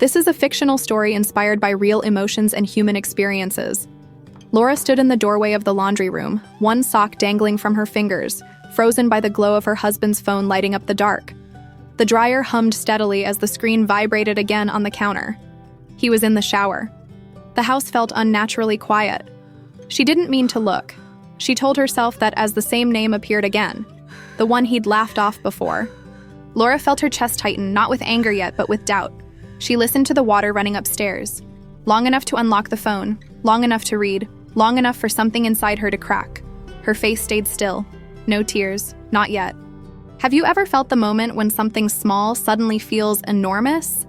This is a fictional story inspired by real emotions and human experiences. Laura stood in the doorway of the laundry room, one sock dangling from her fingers, frozen by the glow of her husband's phone lighting up the dark. The dryer hummed steadily as the screen vibrated again on the counter. He was in the shower. The house felt unnaturally quiet. She didn't mean to look. She told herself that as the same name appeared again, the one he'd laughed off before. Laura felt her chest tighten, not with anger yet, but with doubt. She listened to the water running upstairs. Long enough to unlock the phone, long enough to read, long enough for something inside her to crack. Her face stayed still. No tears, not yet. Have you ever felt the moment when something small suddenly feels enormous?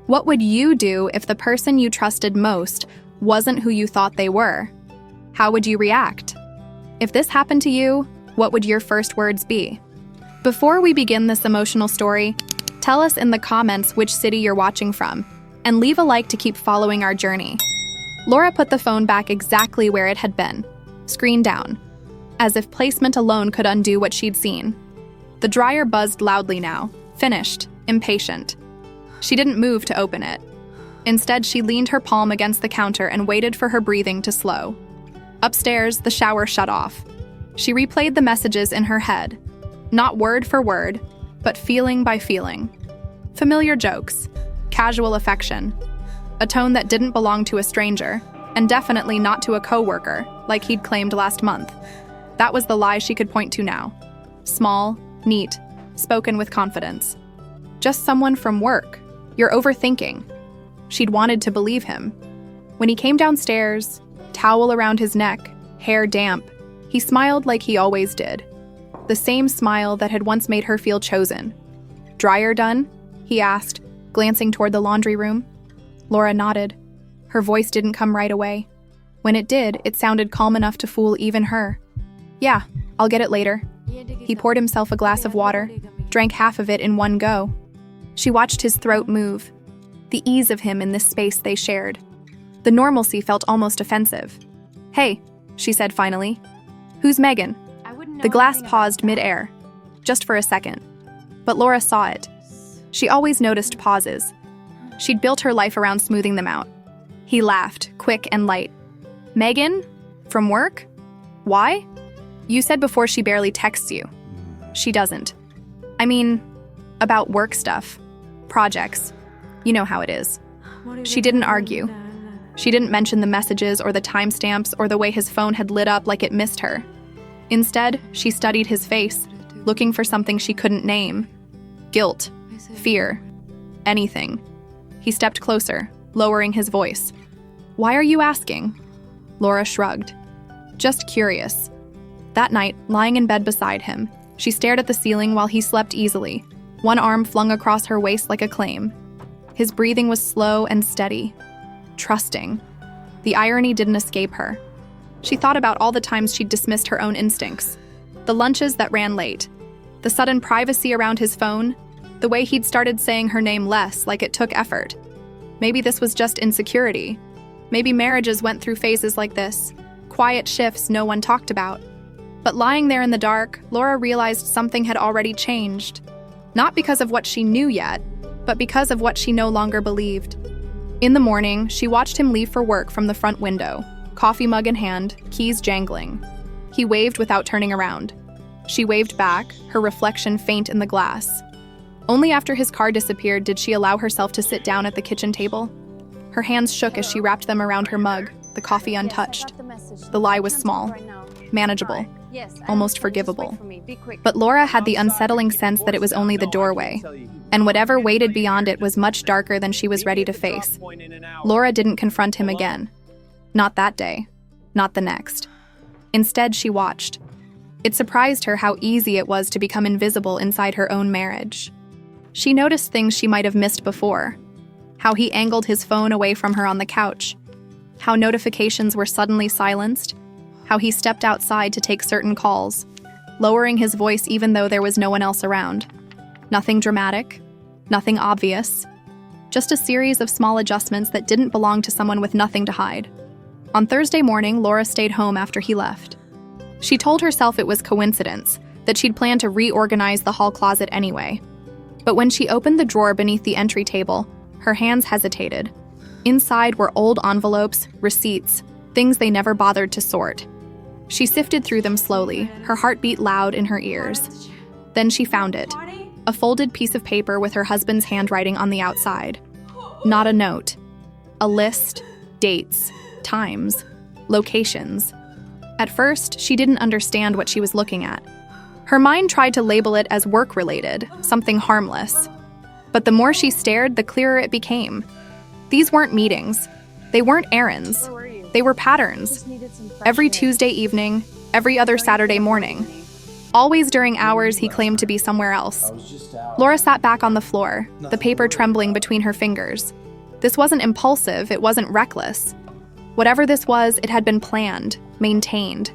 What would you do if the person you trusted most wasn't who you thought they were? How would you react? If this happened to you, what would your first words be? Before we begin this emotional story, tell us in the comments which city you're watching from, and leave a like to keep following our journey. Laura put the phone back exactly where it had been, screen down, as if placement alone could undo what she'd seen. The dryer buzzed loudly now, finished, impatient. She didn't move to open it. Instead, she leaned her palm against the counter and waited for her breathing to slow. Upstairs, the shower shut off. She replayed the messages in her head, not word for word, but feeling by feeling. Familiar jokes, casual affection, a tone that didn't belong to a stranger, and definitely not to a coworker, like he'd claimed last month. That was the lie she could point to now. Small, neat, spoken with confidence. Just someone from work. You're overthinking. She'd wanted to believe him. When he came downstairs, towel around his neck, hair damp, he smiled like he always did. The same smile that had once made her feel chosen. "Dryer done?" he asked, glancing toward the laundry room. Laura nodded. Her voice didn't come right away. When it did, it sounded calm enough to fool even her. "Yeah, I'll get it later." He poured himself a glass of water, drank half of it in one go. She watched his throat move, the ease of him in this space they shared. The normalcy felt almost offensive. "Hey," she said finally. "Who's Megan?" The glass paused mid-air, just for a second. But Laura saw it. She always noticed pauses. She'd built her life around smoothing them out. He laughed, quick and light. "Megan? From work? Why? You said before she barely texts you." "She doesn't. I mean, about work stuff. Projects. You know how it is." She didn't argue. She didn't mention the messages or the timestamps or the way his phone had lit up like it missed her. Instead, she studied his face, looking for something she couldn't name. Guilt, fear, anything. He stepped closer, lowering his voice. "Why are you asking?" Laura shrugged. "Just curious." That night, lying in bed beside him, she stared at the ceiling while he slept easily, one arm flung across her waist like a claim. His breathing was slow and steady, trusting. The irony didn't escape her. She thought about all the times she'd dismissed her own instincts. The lunches that ran late, the sudden privacy around his phone, the way he'd started saying her name less, like it took effort. Maybe this was just insecurity. Maybe marriages went through phases like this, quiet shifts no one talked about. But lying there in the dark, Laura realized something had already changed. Not because of what she knew yet, but because of what she no longer believed. In the morning, she watched him leave for work from the front window, coffee mug in hand, keys jangling. He waved without turning around. She waved back, her reflection faint in the glass. Only after his car disappeared did she allow herself to sit down at the kitchen table. Her hands shook as she wrapped them around her mug, the coffee untouched. The lie was small, manageable, almost forgivable. But Laura had the unsettling sense that it was only the doorway, and whatever waited beyond it was much darker than she was ready to face. Laura didn't confront him again. Not that day, not the next. Instead, she watched. It surprised her how easy it was to become invisible inside her own marriage. She noticed things she might have missed before. How he angled his phone away from her on the couch. How notifications were suddenly silenced. How he stepped outside to take certain calls, lowering his voice even though there was no one else around. Nothing dramatic, nothing obvious. Just a series of small adjustments that didn't belong to someone with nothing to hide. On Thursday morning, Laura stayed home after he left. She told herself it was coincidence, that she'd planned to reorganize the hall closet anyway. But when she opened the drawer beneath the entry table, Her hands hesitated. Inside were old envelopes, receipts, things they never bothered to sort. She sifted through them slowly, her heart beat loud in her ears. Then she found it, a folded piece of paper with her husband's handwriting on the outside. Not a note. A list, dates, times, locations. At first, she didn't understand what she was looking at. Her mind tried to label it as work-related, something harmless. But the more she stared, the clearer it became. These weren't meetings. They weren't errands. They were patterns. Every Tuesday evening, every other Saturday morning. Always during hours he claimed to be somewhere else. Laura sat back on the floor, the paper trembling between her fingers. This wasn't impulsive, it wasn't reckless. Whatever this was, it had been planned, maintained.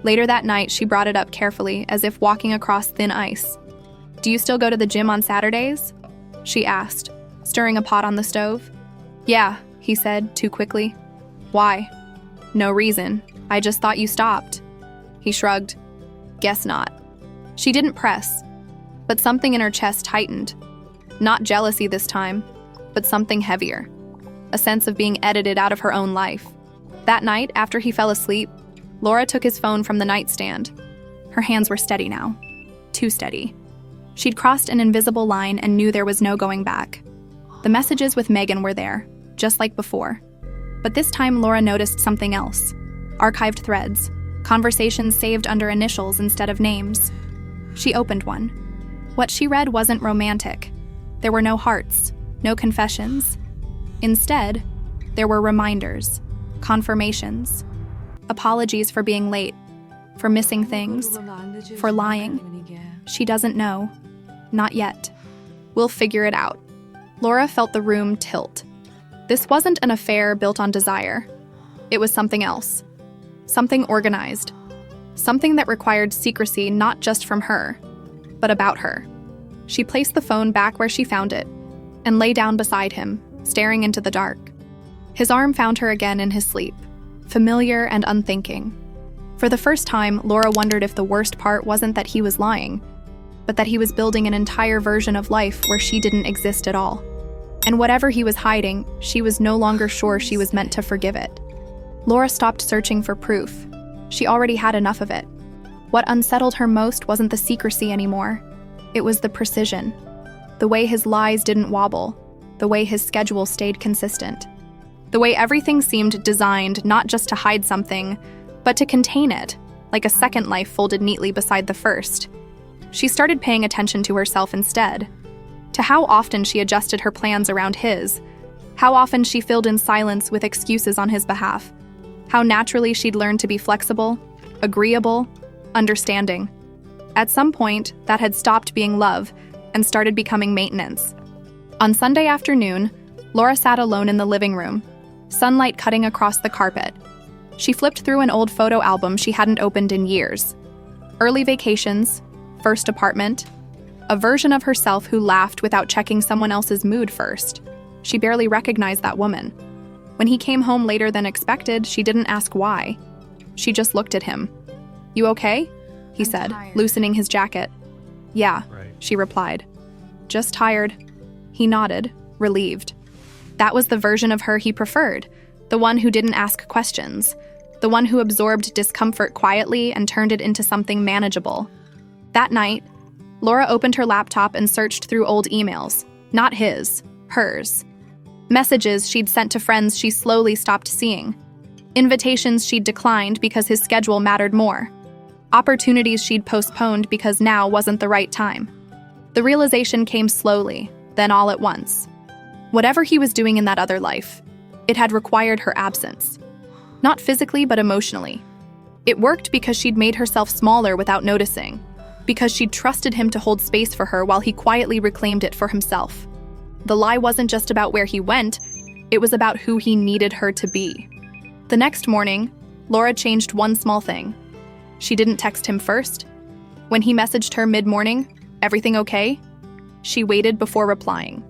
Later that night, she brought it up carefully, as if walking across thin ice. "Do you still go to the gym on Saturdays?" she asked, stirring a pot on the stove. "Yeah," he said, too quickly. "Why?" "No reason. I just thought you stopped." He shrugged. "Guess not." She didn't press, but something in her chest tightened. Not jealousy this time, but something heavier. A sense of being edited out of her own life. That night, after he fell asleep, Laura took his phone from the nightstand. Her hands were steady now. Too steady. She'd crossed an invisible line and knew there was no going back. The messages with Megan were there, just like before. But this time Laura noticed something else. Archived threads. Conversations saved under initials instead of names. She opened one. What she read wasn't romantic. There were no hearts, no confessions. Instead, there were reminders, confirmations, apologies for being late, for missing things, for lying. She doesn't know. Not yet. We'll figure it out. Laura felt the room tilt. This wasn't an affair built on desire. It was something else. Something organized. Something that required secrecy not just from her, but about her. She placed the phone back where she found it and lay down beside him, staring into the dark. His arm found her again in his sleep, familiar and unthinking. For the first time, Laura wondered if the worst part wasn't that he was lying, but that he was building an entire version of life where she didn't exist at all. And whatever he was hiding, she was no longer sure she was meant to forgive it. Laura stopped searching for proof. She already had enough of it. What unsettled her most wasn't the secrecy anymore. It was the precision. The way his lies didn't wobble. The way his schedule stayed consistent. The way everything seemed designed not just to hide something, but to contain it, like a second life folded neatly beside the first. She started paying attention to herself instead, to how often she adjusted her plans around his, how often she filled in silence with excuses on his behalf, how naturally she'd learned to be flexible, agreeable, understanding. At some point, that had stopped being love and started becoming maintenance. On Sunday afternoon, Laura sat alone in the living room, sunlight cutting across the carpet. She flipped through an old photo album she hadn't opened in years. Early vacations, first apartment, a version of herself who laughed without checking someone else's mood first. She barely recognized that woman. When he came home later than expected, she didn't ask why. She just looked at him. "You okay?" he said, loosening his jacket. "Yeah," she replied. "Just tired." He nodded, relieved. That was the version of her he preferred, the one who didn't ask questions, the one who absorbed discomfort quietly and turned it into something manageable. That night, Laura opened her laptop and searched through old emails. Not his, hers. Messages she'd sent to friends she slowly stopped seeing. Invitations she'd declined because his schedule mattered more. Opportunities she'd postponed because now wasn't the right time. The realization came slowly, then all at once. Whatever he was doing in that other life, it had required her absence. Not physically, but emotionally. It worked because she'd made herself smaller without noticing, because she'd trusted him to hold space for her while he quietly reclaimed it for himself. The lie wasn't just about where he went, it was about who he needed her to be. The next morning, Laura changed one small thing. She didn't text him first. When he messaged her mid-morning, "Everything okay?" she waited before replying.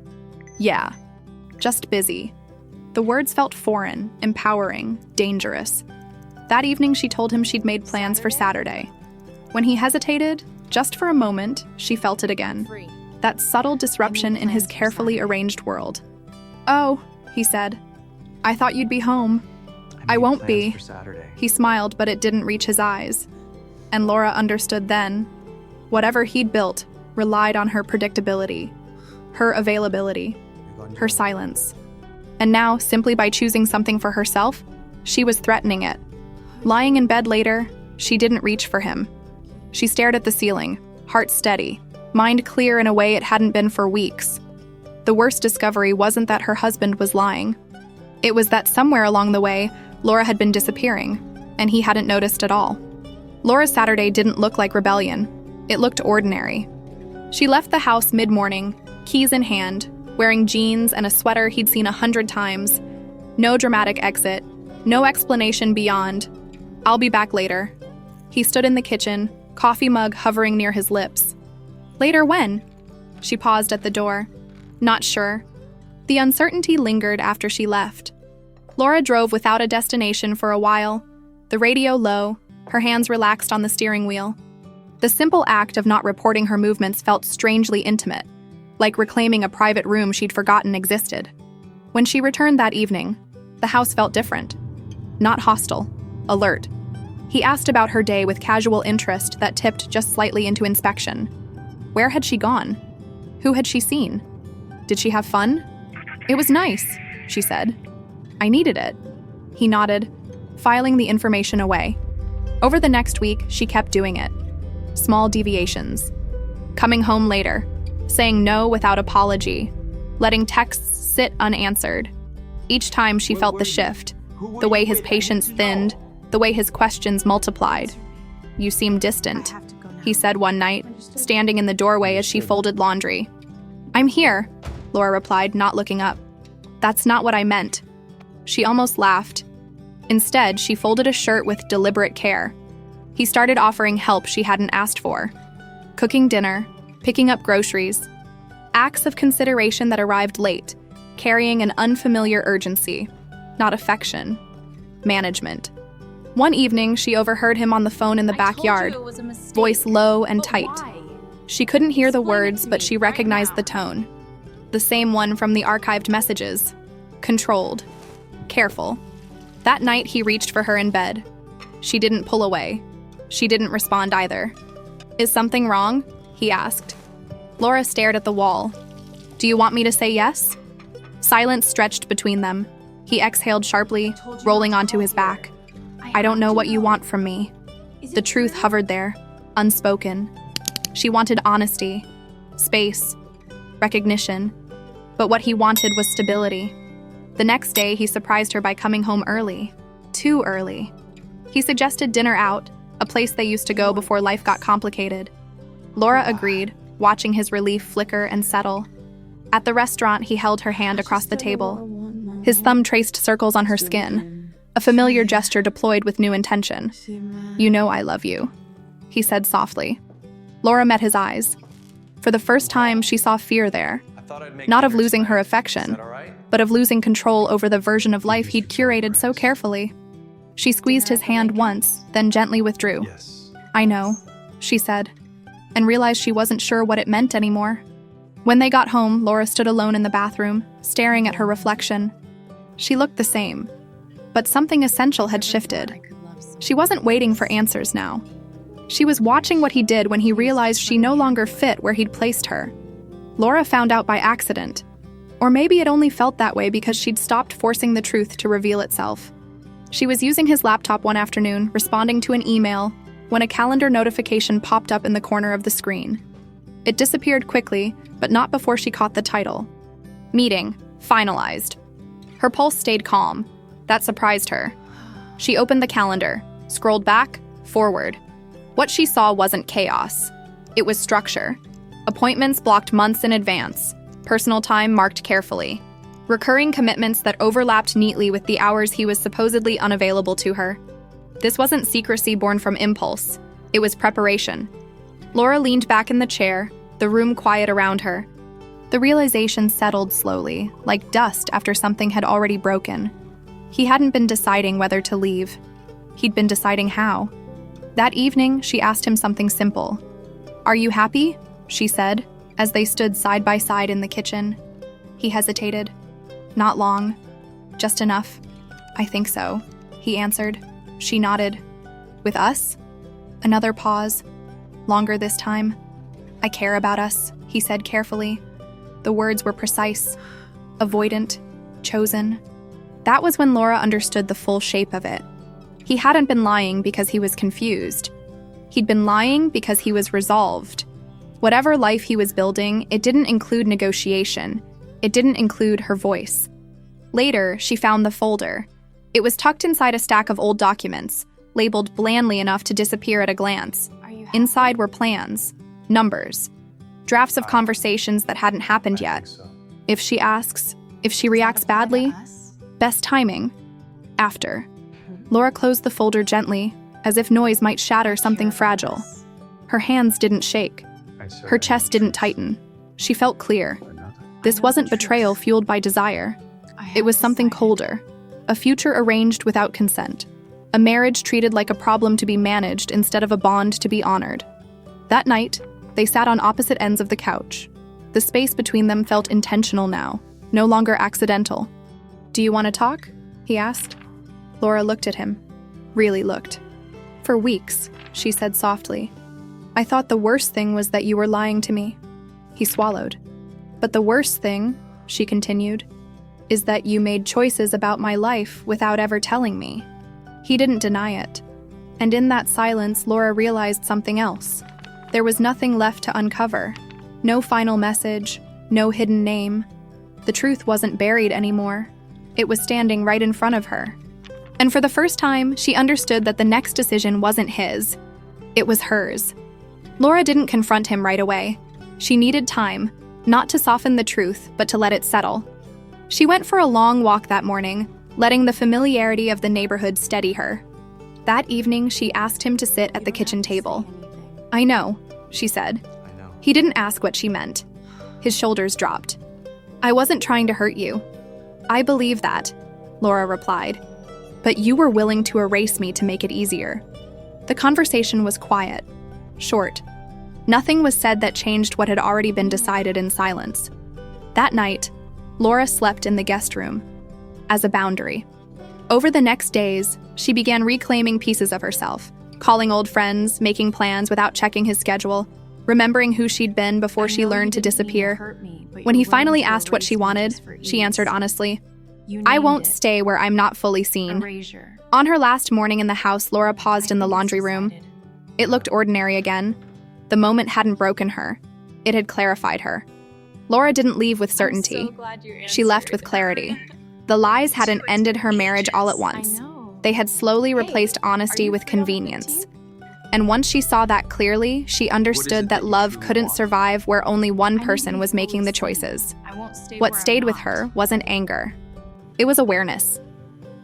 "Yeah, just busy." The words felt foreign, empowering, dangerous. That evening, she told him she'd made plans for Saturday. When he hesitated, just for a moment, she felt it again. That subtle disruption in his carefully arranged world. "Oh," he said. "I thought you'd be home." "I won't be." For Saturday. He smiled, but it didn't reach his eyes. And Laura understood then. Whatever he'd built relied on her predictability, her availability, her silence. And now, simply by choosing something for herself, she was threatening it. Lying in bed later, she didn't reach for him. She stared at the ceiling, heart steady, mind clear in a way it hadn't been for weeks. The worst discovery wasn't that her husband was lying. It was that somewhere along the way, Laura had been disappearing, and he hadn't noticed at all. Laura's Saturday didn't look like rebellion. It looked ordinary. She left the house mid-morning, keys in hand, wearing jeans and a sweater he'd seen 100 times. No dramatic exit, no explanation beyond, "I'll be back later." He stood in the kitchen, coffee mug hovering near his lips. "Later when?" She paused at the door. Not sure. The uncertainty lingered after she left. Laura drove without a destination for a while, the radio low, her hands relaxed on the steering wheel. The simple act of not reporting her movements felt strangely intimate, like reclaiming a private room she'd forgotten existed. When she returned that evening, the house felt different. Not hostile, alert. He asked about her day with casual interest that tipped just slightly into inspection. Where had she gone? Who had she seen? Did she have fun? "It was nice," she said. "I needed it." He nodded, filing the information away. Over the next week, she kept doing it. Small deviations. Coming home later, saying no without apology, letting texts sit unanswered. Each time she felt the shift, the way his patience thinned, the way his questions multiplied. "You seem distant," he said one night, standing in the doorway as she folded laundry. "I'm here," Laura replied, not looking up. "That's not what I meant." She almost laughed. Instead, she folded a shirt with deliberate care. He started offering help she hadn't asked for. Cooking dinner, picking up groceries. Acts of consideration that arrived late, carrying an unfamiliar urgency. Not affection. Management. One evening, she overheard him on the phone in the backyard, voice low and tight. She couldn't hear the words, but she recognized the tone. The same one from the archived messages. Controlled. Careful. That night, he reached for her in bed. She didn't pull away. She didn't respond either. "Is something wrong?" he asked. Laura stared at the wall. "Do you want me to say yes?" Silence stretched between them. He exhaled sharply, rolling onto his back. "I don't know what you want from me." The truth hovered there, unspoken. She wanted honesty, space, recognition. But what he wanted was stability. The next day, he surprised her by coming home early. Too early. He suggested dinner out, a place they used to go before life got complicated. Laura agreed, watching his relief flicker and settle. At the restaurant, he held her hand across the table. His thumb traced circles on her skin, a familiar gesture deployed with new intention. "You know I love you," he said softly. Laura met his eyes. For the first time, she saw fear there. Not of losing her affection, but of losing control over the version of life he'd curated so carefully. She squeezed his hand once, then gently withdrew. Yes. "I know," she said, and realized she wasn't sure what it meant anymore. When they got home, Laura stood alone in the bathroom, staring at her reflection. She looked the same, but something essential had shifted. She wasn't waiting for answers now. She was watching what he did when he realized she no longer fit where he'd placed her. Laura found out by accident. Or maybe it only felt that way because she'd stopped forcing the truth to reveal itself. She was using his laptop one afternoon, responding to an email, when a calendar notification popped up in the corner of the screen. It disappeared quickly, but not before she caught the title. Meeting, finalized. Her pulse stayed calm. That surprised her. She opened the calendar, scrolled back, forward. What she saw wasn't chaos. It was structure. Appointments blocked months in advance. Personal time marked carefully. Recurring commitments that overlapped neatly with the hours he was supposedly unavailable to her. This wasn't secrecy born from impulse. It was preparation. Laura leaned back in the chair, the room quiet around her. The realization settled slowly, like dust after something had already broken. He hadn't been deciding whether to leave. He'd been deciding how. That evening, she asked him something simple. "Are you happy?" she said, as they stood side by side in the kitchen. He hesitated. Not long. Just enough. I think so, he answered. She nodded. With us? Another pause. Longer this time. I care about us, he said carefully. The words were precise, avoidant, chosen. That was when Laura understood the full shape of it. He hadn't been lying because he was confused. He'd been lying because he was resolved. Whatever life he was building, it didn't include negotiation. It didn't include her voice. Later, she found the folder. It was tucked inside a stack of old documents, labeled blandly enough to disappear at a glance. Inside were plans, numbers, drafts of conversations that hadn't happened yet. If she asks, if she reacts badly, best timing. After. Laura closed the folder gently, as if noise might shatter something fragile. Her hands didn't shake. Her chest didn't tighten. She felt clear. This wasn't betrayal fueled by desire. It was something colder. A future arranged without consent. A marriage treated like a problem to be managed instead of a bond to be honored. That night, they sat on opposite ends of the couch. The space between them felt intentional now, no longer accidental. "Do you want to talk?" he asked. Laura looked at him. Really looked. "For weeks," she said softly. "I thought the worst thing was that you were lying to me." He swallowed. "But the worst thing," she continued, "is that you made choices about my life without ever telling me." He didn't deny it. And in that silence, Laura realized something else. There was nothing left to uncover. No final message, no hidden name. The truth wasn't buried anymore. It was standing right in front of her. And for the first time, she understood that the next decision wasn't his. It was hers. Laura didn't confront him right away. She needed time, not to soften the truth, but to let it settle. She went for a long walk that morning, letting the familiarity of the neighborhood steady her. That evening, she asked him to sit at the kitchen table. "I know," she said. He didn't ask what she meant. His shoulders dropped. "I wasn't trying to hurt you." "I believe that," Laura replied. "But you were willing to erase me to make it easier." The conversation was quiet, short. Nothing was said that changed what had already been decided in silence. That night, Laura slept in the guest room, as a boundary. Over the next days, she began reclaiming pieces of herself, calling old friends, making plans without checking his schedule, remembering who she'd been before she learned to disappear. When he finally asked what she wanted, she answered honestly, "I won't stay where I'm not fully seen." On her last morning in the house, Laura paused in the laundry room. It looked ordinary again. The moment hadn't broken her. It had clarified her. Laura didn't leave with certainty. She left with clarity. The lies hadn't ended her marriage all at once. They had slowly replaced honesty with convenience. And once she saw that clearly, she understood that love couldn't survive where only one person was making the choices. What stayed with her wasn't anger. It was awareness.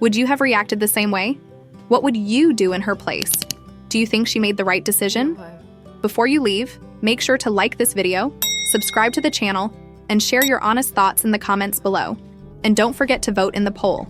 Would you have reacted the same way? What would you do in her place? Do you think she made the right decision? Before you leave, make sure to like this video, subscribe to the channel, and share your honest thoughts in the comments below. And don't forget to vote in the poll.